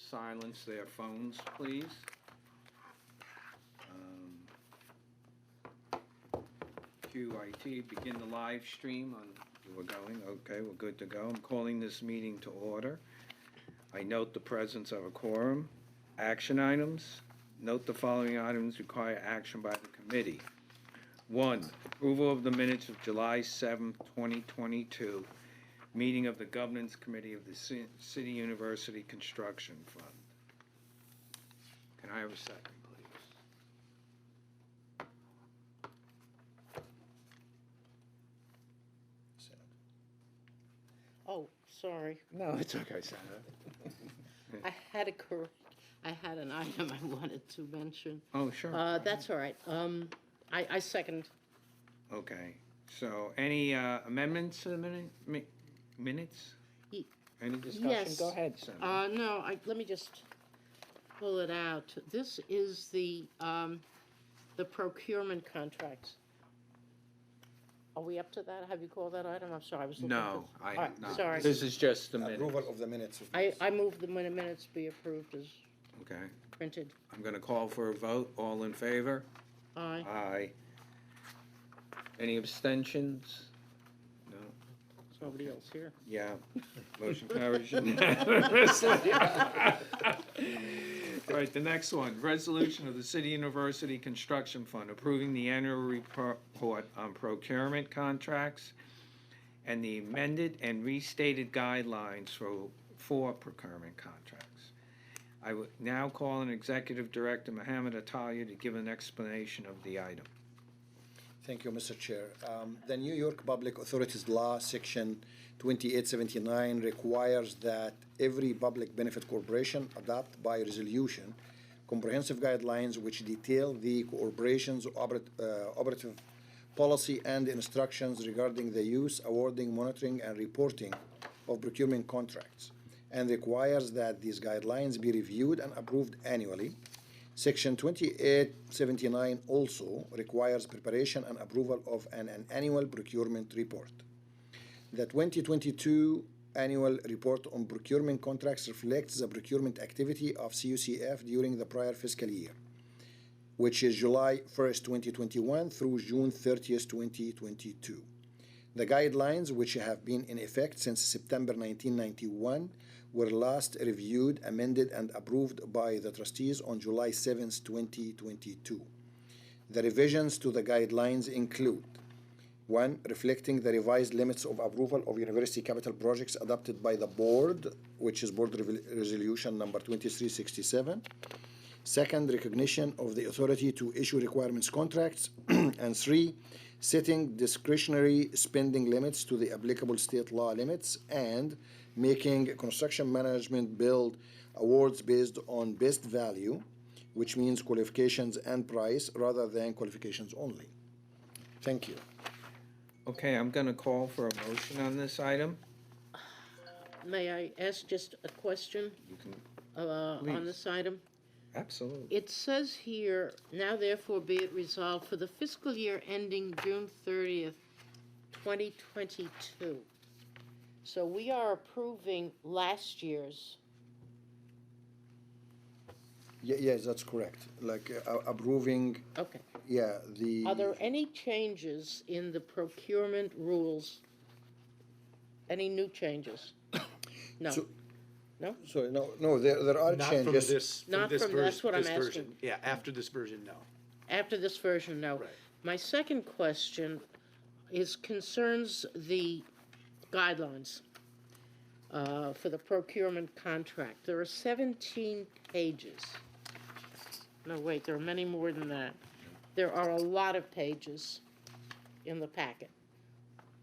silence their phones, please. QIT, begin the live stream on, we're going, okay, we're good to go. I'm calling this meeting to order. I note the presence of a quorum. Action items. Note the following items require action by the committee. 1, approval of the minutes of July 7th, 2022, meeting of the Governance Committee of the City University Construction Fund. Can I have a second, please? Oh, sorry. No, it's okay, Senator. I had an item I wanted to mention. Oh, sure. That's all right. I second. Okay, so any amendments to the minutes? Ye- Any discussion? Yes. Go ahead, Senator. No, let me just pull it out. This is the procurement contracts. Are we up to that? Have you called that item? I'm sorry, I was looking. No, for- I All right, have not. Sorry. This is just the minutes. Approval of the minutes. I move the minutes be approved as Okay, printed. I'm gonna call for a vote. All in favor? Aye. Aye. Any abstentions? No? There's nobody else here. Yeah. Motion carries unanimously. All right, the next one, resolution of the City University Construction Fund approving the annual report on procurement contracts and the amended and restated guidelines for procurement contracts. I would now call on Executive Director Mohammed Atalia to give an explanation of the item. Thank you, Mr. Chair. The New York Public Authorities Law, Section 2879, requires that every public benefit corporation adopt by resolution comprehensive guidelines which detail the corporation's operative policy and instructions regarding the use, awarding, monitoring, and reporting of procurement contracts, and requires that these guidelines be reviewed and approved annually. Section 2879 also requires preparation and approval of an annual procurement report. The 2022 annual report on procurement contracts reflects the procurement activity of CUCF during the prior fiscal year, which is July 1st, 2021 through June 30th, 2022. The guidelines, which have been in effect since September 1991, were last reviewed, amended, and approved by the trustees on July 7th, 2022. The revisions to the guidelines include: 1. Reflecting the revised limits of approval of university capital projects adopted by the board, which is Board Resolution number 2367. Second, recognition of the authority to issue requirements contracts. And 3, setting discretionary spending limits to the applicable state law limits and making construction management build awards based on best value, which means qualifications and price rather than qualifications only. Thank you. Okay, I'm gonna call for a motion on this item. May I ask just a question You can, on Please. this item? absolutely. It says here, now therefore be it resolved for the fiscal year ending June 30th, 2022. So we are approving last year's. Yes, that's correct. Like approving, Okay. yeah, the. Are there any changes in the procurement rules? Any new changes? No. So- No? So, no, there are Not from changes. this, Not from this from- that's version. what I'm this version. asking. Yeah, after this version, no. After this version, no. Right. My second question concerns the guidelines for the procurement contract. There are 17 pages. No, wait, there are many more than that. There are a lot of pages in the packet.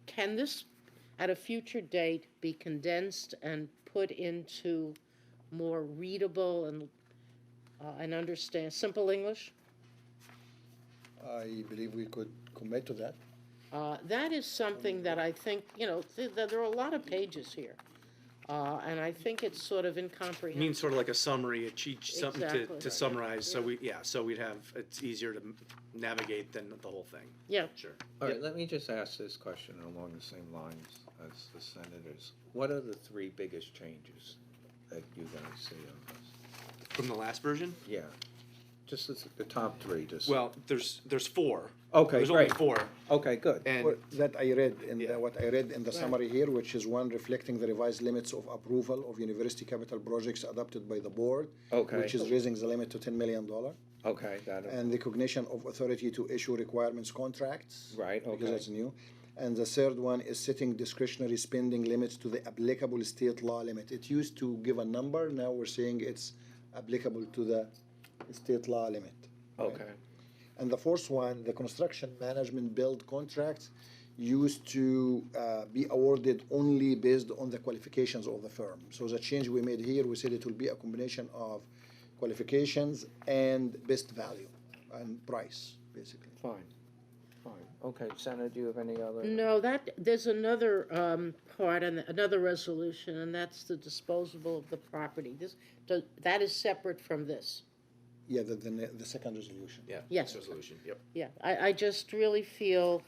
Can this, at a future date, be condensed and put into more readable and understand, simple English? I believe we could commit to that. That is something that I think, there are a lot of pages here. And I think it's sort of It incomprehensible. means sort of like a summary, a cheat, something Exactly. to summarize, so Yeah. so we'd have, it's easier to navigate than the whole thing. Yeah, Sure. All right, let me just ask this question along the same lines as the senators. What are the 3 biggest changes that you guys see on this? From the last version? Yeah. Just the top three, just. Well, there's four. Okay, There's only great. four, Okay, good. and That I read in Yeah. what I read in the summary here, which is one reflecting the revised limits of approval of university capital projects adopted by the board. Okay. Which is raising the limit to $10 million. Okay, that, And recognition of authority to issue requirements contracts. Right, Because okay. that's new. And the third one is setting discretionary spending limits to the applicable state law limit. It used to give a number, now we're saying it's applicable to the state law limit. right? okay, And the fourth one, the construction management build contracts used to be awarded only based on the qualifications of the firm. So the change we made here, we said it will be a combination of qualifications and best value and price, basically. fine, fine. Okay, Senator, do you have any other? No, there's another part and another resolution, and that's the disposable of the property. That is separate from this. Yeah, the second resolution. yeah, Yes. this resolution, yep. Yeah, I just really feel,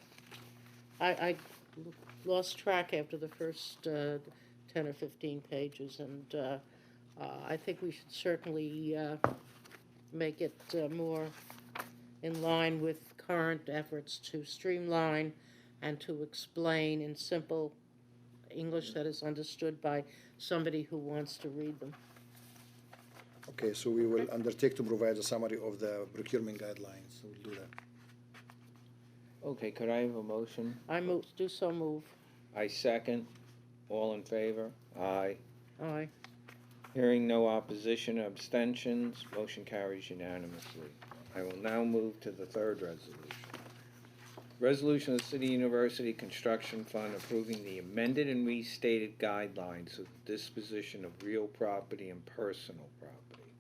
I lost track after the first 10 or 15 pages, and I think we should certainly make it more in line with current efforts to streamline and to explain in simple English that is understood by somebody who wants to read them. Okay, so we will undertake to provide a summary of the procurement guidelines. We'll do that. Okay, could I have a motion? I move. I second. All in favor? Aye. Aye. Hearing no opposition or abstentions, motion carries unanimously. I will now move to the third resolution. Resolution of the City University Construction Fund approving the amended and restated guidelines of disposition of real property and personal property.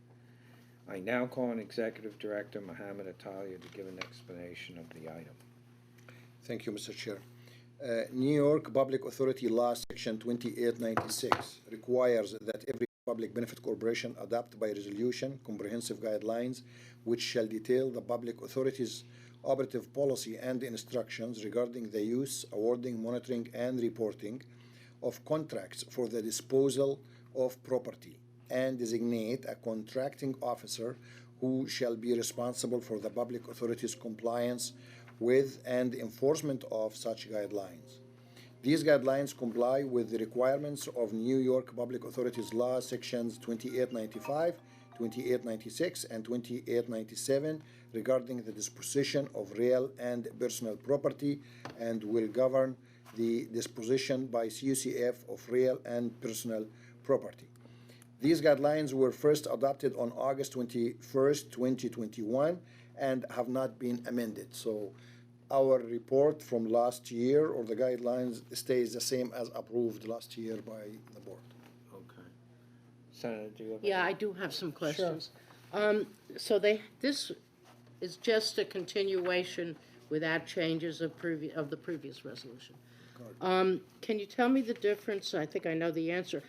I now call on Executive Director Mohammed Atalia to give an explanation of the item. Thank you, Mr. Chair. New York Public Authority Law, Section 2896, requires that every public benefit corporation adopt by resolution comprehensive guidelines which shall detail the public authority's operative policy and instructions regarding the use, awarding, monitoring, and reporting of contracts for the disposal of property, and designate a contracting officer who shall be responsible for the public authority's compliance with and enforcement of such guidelines. These guidelines comply with the requirements of New York Public Authorities Law, Sections 2895, 2896, and 2897 regarding the disposition of real and personal property, and will govern the disposition by CUCF of real and personal property. These guidelines were first adopted on August 21st, 2021, and have not been amended. So our report from last year, or the guidelines, stays the same as approved last year by the board. Okay. Senator, do you have? Yeah, any- I do have some questions. So this is just a continuation without changes of the previous resolution. Can you tell me the difference, I think I know the answer,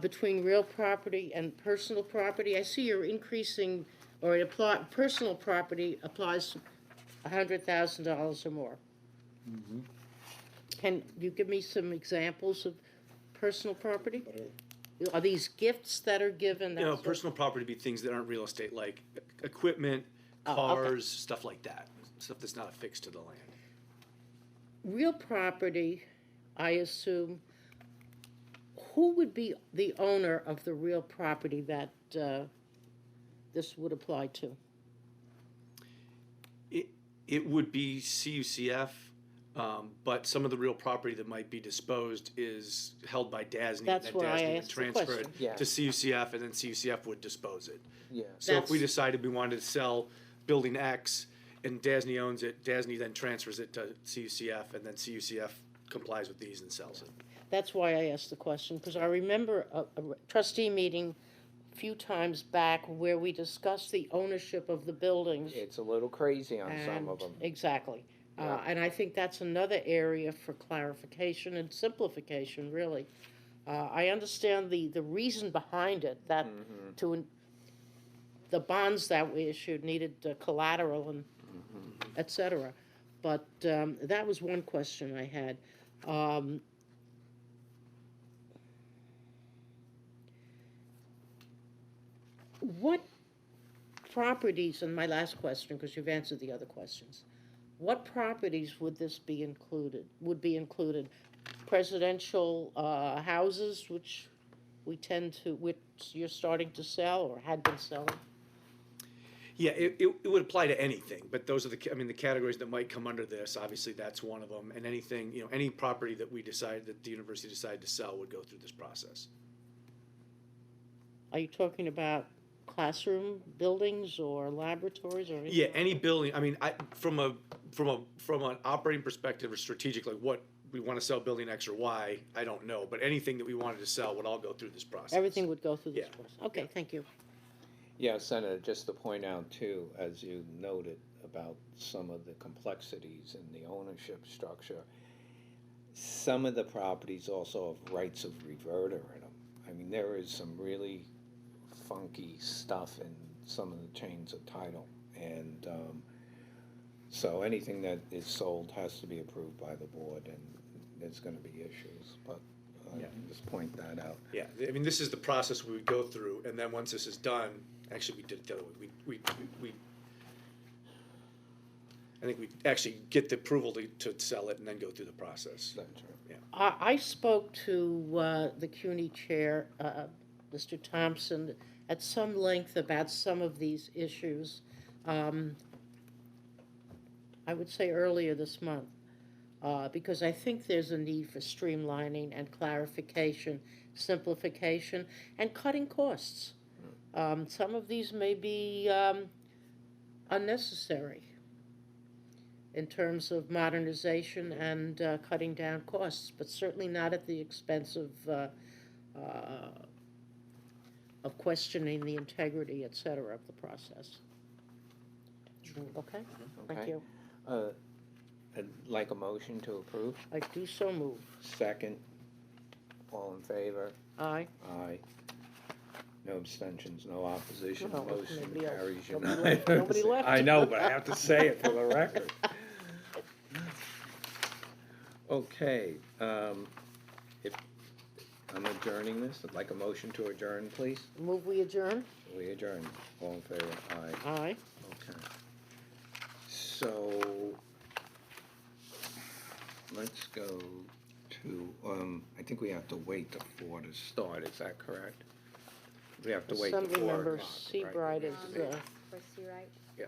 between real property and personal property? I see you're increasing, or personal property applies $100,000 or more. Can you give me some examples of personal property? Are these gifts that are given? You know, That's what- personal property would be things that aren't real estate, like equipment, Oh, okay. cars, stuff like that, stuff that's not affixed to the land. Real property, I assume, who would be the owner of the real property that this would apply to? It would be CUCF, but some of the real property that might be disposed is held by DASNY. That's and then why I DASNY would asked the transfer it question. Yeah. to CUCF, and then CUCF would dispose it. Yeah. So if we That's- decided we wanted to sell building X and DASNY owns it, DASNY then transfers it to CUCF, and then CUCF complies with these and sells it. That's why I asked the question, because I remember a trustee meeting a few times back where we discussed the ownership of the buildings. It's a little crazy on some of them. Exactly. Yeah. And I think that's another area for clarification and simplification, really. I understand the reason behind it, that the bonds that we issued needed collateral and et cetera. But that was one question I had. What properties, and my last question, because you've answered the other questions, what properties would this be included, would be included? Presidential houses, which which you're starting to sell or had been selling? Yeah, it would apply to anything, but those are the categories that might come under this, obviously that's one of them. And anything, any property that that the university decided to sell would go through this process. Are you talking about classroom buildings or laboratories or anything? Yeah, any building, from an operating perspective or strategic, like what, we want to sell building X or Y, I don't know, but anything that we wanted to sell would all go through this process. Everything would go through this Yeah. process? Okay, thank you. Yeah, Senator, just to point out too, as you noted about some of the complexities in the ownership structure, some of the properties also have rights of reverter in them. I mean, there is some really funky stuff in some of the chains of title. And so anything that is sold has to be approved by the board, and there's gonna be issues, but Yeah. just point that out. Yeah, this is the process we would go through, and then once this is done, actually, we did it the other way. I think we actually get the approval to sell it and then go through the process. That's right. Yeah. I spoke to the CUNY chair, Mr. Thompson, at some length about some of these issues. I would say earlier this month, because I think there's a need for streamlining and clarification, simplification, and cutting costs. Some of these may be unnecessary in terms of modernization and cutting down costs, but certainly not at the expense of questioning the integrity, et cetera, of the process. Okay, thank Okay. you. I'd like a motion to approve. I do so move. Second. All in favor? Aye. Aye. No abstentions, no opposition, Well, motion nobody else- carries nobody unanimously. left- nobody left. I know, but I have to say it for the record. Okay, if, I'm adjourning this, I'd like a motion to adjourn, please. Move we adjourn? We adjourn, all in favor, aye, Aye. okay. So, let's go to, I think we have to wait till 4 to start, is that correct? We have to wait till 4 Assembly member o'clock, right? Seabright is, For Seawright? Yeah.